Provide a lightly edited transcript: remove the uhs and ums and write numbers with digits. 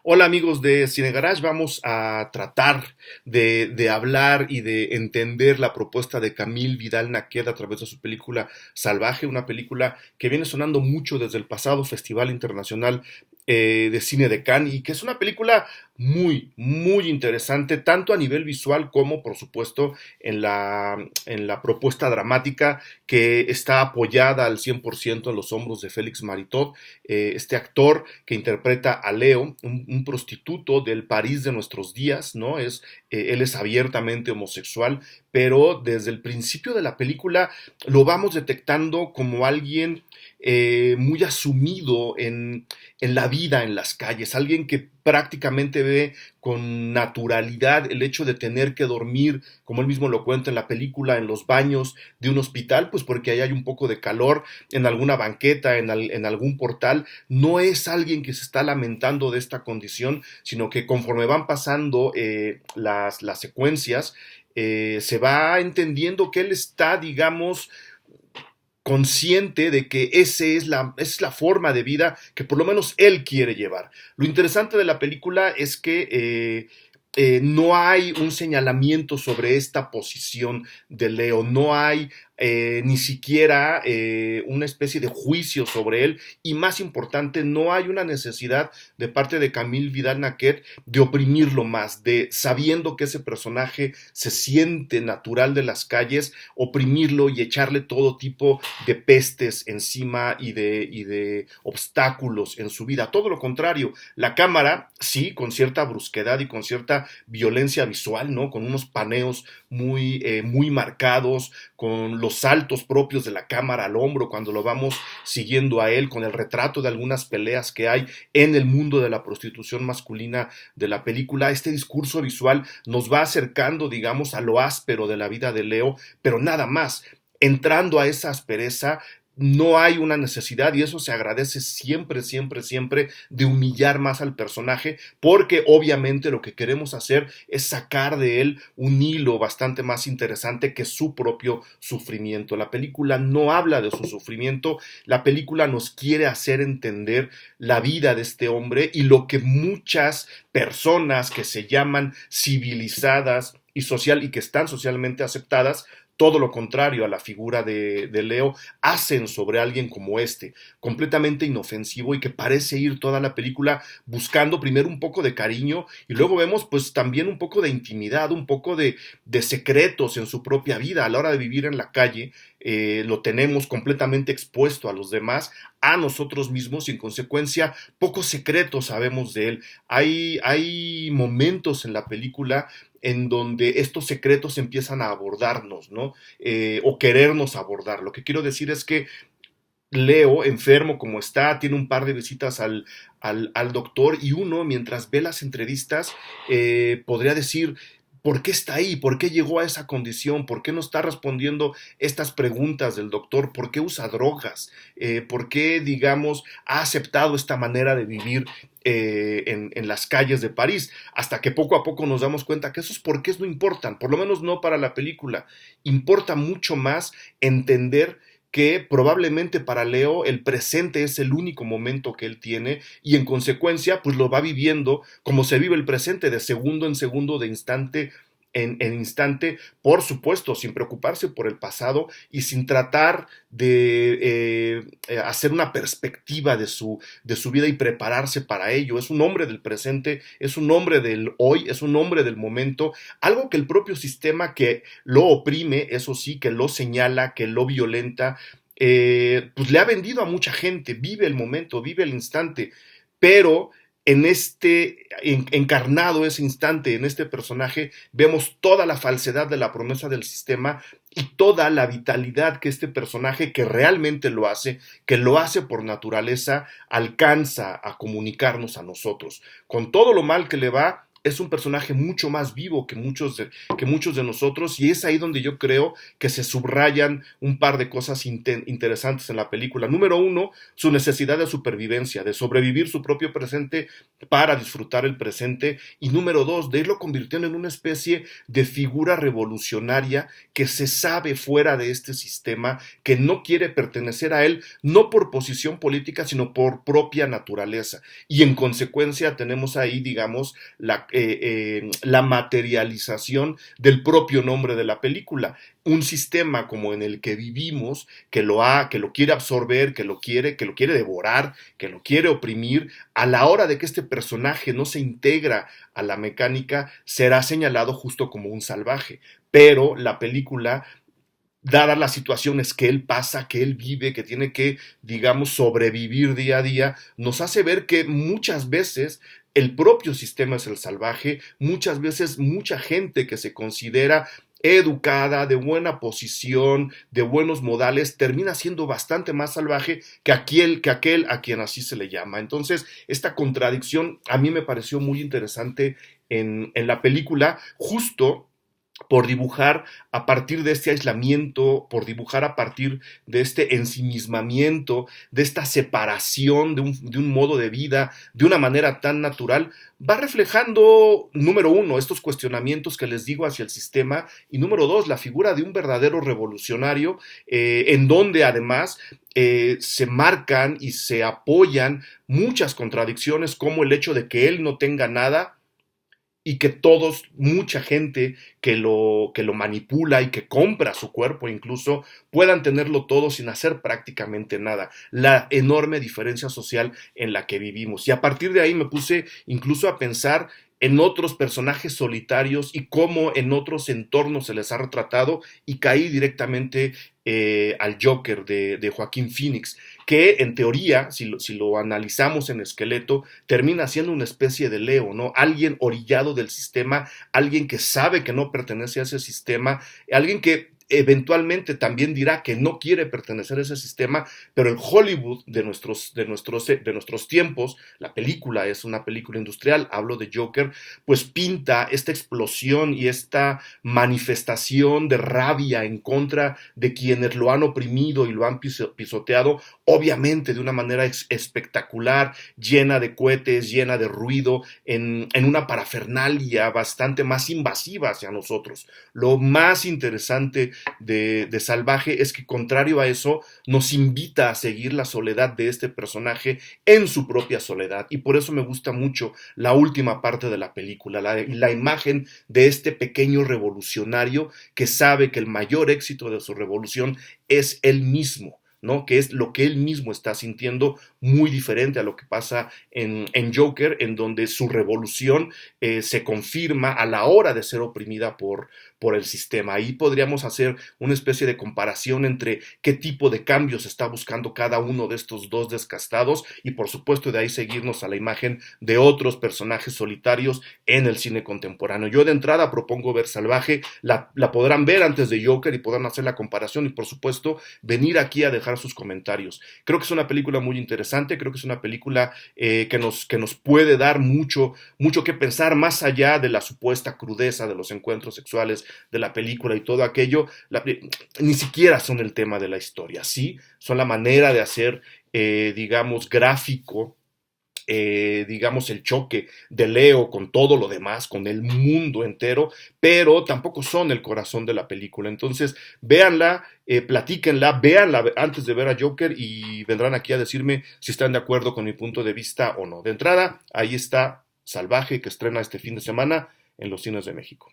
Hola amigos de Cine Garage, vamos a tratar de hablar y de entender la propuesta de Camille Vidal Naquet a través de su película Salvaje, una película que viene sonando mucho desde el pasado Festival Internacional de Cine de Cannes y que es una película muy interesante, tanto a nivel visual como por supuesto en la propuesta dramática que está apoyada al 100% en los hombros de Félix Maritot, este actor que interpreta a Leo, un prostituto del París de nuestros días, ¿no? Él es abiertamente homosexual, pero desde el principio de la película lo vamos detectando como alguien muy asumido en la vida en las calles, alguien que prácticamente ve con naturalidad el hecho de tener que dormir, como él mismo lo cuenta en la película, en los baños de un hospital, pues porque ahí hay un poco de calor, en alguna banqueta, en algún portal. No es alguien que se está lamentando de esta condición, sino que conforme van pasando las secuencias, se va entendiendo que él está, digamos, consciente de que es la forma de vida que por lo menos él quiere llevar. Lo interesante de la película es que no hay un señalamiento sobre esta posición de Leo, no hay ni siquiera una especie de juicio sobre él y más importante, no hay una necesidad de parte de Camille Vidal Naquet de oprimirlo más, de sabiendo que ese personaje se siente natural de las calles, oprimirlo y echarle todo tipo de pestes encima y de obstáculos en su vida. Todo lo contrario, la cámara, sí, con cierta brusquedad y con cierta violencia visual, ¿no? Con unos paneos muy marcados, con los saltos propios de la cámara al hombro cuando lo vamos siguiendo a él, con el retrato de algunas peleas que hay en el mundo de la prostitución masculina de la película. Este discurso visual nos va acercando, digamos, a lo áspero de la vida de Leo, pero nada más. Entrando a esa aspereza, no hay una necesidad, y eso se agradece siempre, de humillar más al personaje, porque obviamente lo que queremos hacer es sacar de él un hilo bastante más interesante que su propio sufrimiento. La película no habla de su sufrimiento, la película nos quiere hacer entender la vida de este hombre y lo que muchas personas que se llaman civilizadas y que están socialmente aceptadas, todo lo contrario a la figura de Leo, hacen sobre alguien como este, completamente inofensivo y que parece ir toda la película buscando primero un poco de cariño y luego vemos pues también un poco de intimidad, un poco de secretos en su propia vida. A la hora de vivir en la calle, lo tenemos completamente expuesto a los demás, a nosotros mismos y en consecuencia pocos secretos sabemos de él. Hay momentos en la película en donde estos secretos empiezan a abordarnos, ¿no? O querernos abordar. Lo que quiero decir es que Leo, enfermo como está, tiene un par de visitas al doctor y uno, mientras ve las entrevistas, podría decir, ¿por qué está ahí? ¿Por qué llegó a esa condición? ¿Por qué no está respondiendo estas preguntas del doctor? ¿Por qué usa drogas? ¿Por qué, digamos, ha aceptado esta manera de vivir en las calles de París? Hasta que poco a poco nos damos cuenta que esos porqués no importan, por lo menos no para la película. Importa mucho más entender que probablemente para Leo el presente es el único momento que él tiene y en consecuencia pues lo va viviendo como se vive el presente, de segundo en segundo, de instante en instante, por supuesto, sin preocuparse por el pasado y sin tratar de hacer una perspectiva de su vida y prepararse para ello. Es un hombre del presente, es un hombre del hoy, es un hombre del momento, algo que el propio sistema que lo oprime, eso sí, que lo señala, que lo violenta, pues le ha vendido a mucha gente. Vive el momento, vive el instante, pero en encarnado ese instante, en este personaje, vemos toda la falsedad de la promesa del sistema y toda la vitalidad que este personaje, que realmente lo hace, que lo hace por naturaleza, alcanza a comunicarnos a nosotros. Con todo lo mal que le va, es un personaje mucho más vivo que muchos de nosotros, y es ahí donde yo creo que se subrayan un par de cosas interesantes en la película. Número uno, su necesidad de supervivencia, de sobrevivir su propio presente para disfrutar el presente, y número dos, de irlo convirtiendo en una especie de figura revolucionaria que se sabe fuera de este sistema, que no quiere pertenecer a él, no por posición política, sino por propia naturaleza. Y en consecuencia tenemos ahí, digamos, la materialización del propio nombre de la película. Un sistema como en el que vivimos, que lo quiere absorber, que lo quiere devorar, que lo quiere oprimir, a la hora de que este personaje no se integra a la mecánica, será señalado justo como un salvaje. Pero la película, dadas las situaciones que él pasa, que él vive, que tiene que, digamos, sobrevivir día a día, nos hace ver que muchas veces el propio sistema es el salvaje, muchas veces mucha gente que se considera educada, de buena posición, de buenos modales, termina siendo bastante más salvaje que aquel a quien así se le llama. Entonces, esta contradicción a mí me pareció muy interesante en la película, justo por dibujar a partir de este aislamiento, por dibujar a partir de este ensimismamiento, de esta separación de un modo de vida, de una manera tan natural, va reflejando, número uno, estos cuestionamientos que les digo hacia el sistema, y número dos, la figura de un verdadero revolucionario, en donde además se marcan y se apoyan muchas contradicciones, como el hecho de que él no tenga nada, y que mucha gente que lo manipula y que compra su cuerpo incluso, puedan tenerlo todo sin hacer prácticamente nada. La enorme diferencia social en la que vivimos. Y a partir de ahí me puse incluso a pensar en otros personajes solitarios y cómo en otros entornos se les ha retratado, y caí directamente al Joker de Joaquín Phoenix, que en teoría, si lo analizamos en esqueleto, termina siendo una especie de Leo, ¿no? Alguien orillado del sistema, alguien que sabe que no pertenece a ese sistema, alguien que eventualmente también dirá que no quiere pertenecer a ese sistema, pero el Hollywood de nuestros tiempos, la película es una película industrial, hablo de Joker, pues pinta esta explosión y esta manifestación de rabia en contra de quienes lo han oprimido y lo han pisoteado, obviamente de una manera espectacular, llena de cohetes, llena de ruido, en una parafernalia bastante más invasiva hacia nosotros. Lo más interesante de Salvaje es que, contrario a eso, nos invita a seguir la soledad de este personaje en su propia soledad, y por eso me gusta mucho la última parte de la película, la imagen de este pequeño revolucionario que sabe que el mayor éxito de su revolución es él mismo, ¿no? Que es lo que él mismo está sintiendo, muy diferente a lo que pasa en Joker, en donde su revolución se confirma a la hora de ser oprimida por el sistema. Ahí podríamos hacer una especie de comparación entre qué tipo de cambios está buscando cada uno de estos dos descastados, y por supuesto de ahí seguirnos a la imagen de otros personajes solitarios en el cine contemporáneo. Yo de entrada propongo ver Salvaje, la podrán ver antes de Joker y podrán hacer la comparación, y por supuesto venir aquí a dejar sus comentarios. Creo que es una película muy interesante, creo que es una película que nos puede dar mucho que pensar, más allá de la supuesta crudeza de los encuentros sexuales de la película y todo aquello. Ni siquiera son el tema de la historia, sí, son la manera de hacer, digamos, gráfico, digamos, el choque de Leo con todo lo demás, con el mundo entero, pero tampoco son el corazón de la película. Entonces, véanla, platíquenla, véanla antes de ver a Joker, y vendrán aquí a decirme si están de acuerdo con mi punto de vista o no. De entrada, ahí está Salvaje, que estrena este fin de semana en los cines de México.